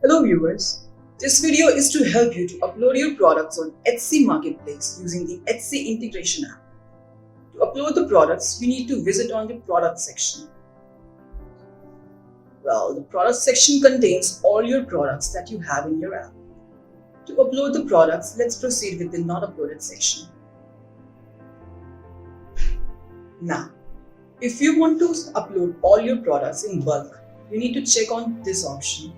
Hello viewers, this video is to help you to upload your products on Etsy Marketplace using the Etsy integration app. To upload the products, you need to visit on the product section. Well, the product section contains all your products that you have in your app. To upload the products, let's proceed with the not uploaded section. Now, if you want to upload all your products in bulk, you need to check on this option.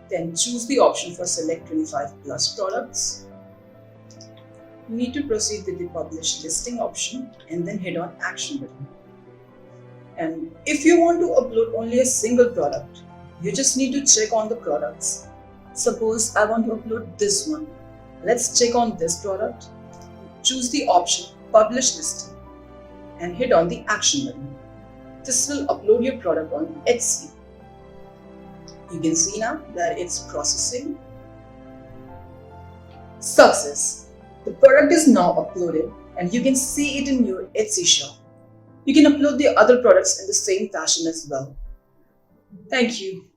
Then choose the option for select 25 plus products. You need to proceed with the publish listing option and then hit on action button. And if you want to upload only a single product, you just need to check on the products. Suppose I want to upload this one. Let's check on this product. Choose the option publish listing and hit on the action button. This will upload your product on Etsy. You can see now that it's processing. Success! The product is now uploaded and you can see it in your Etsy shop. You can upload the other products in the same fashion as well. Thank you.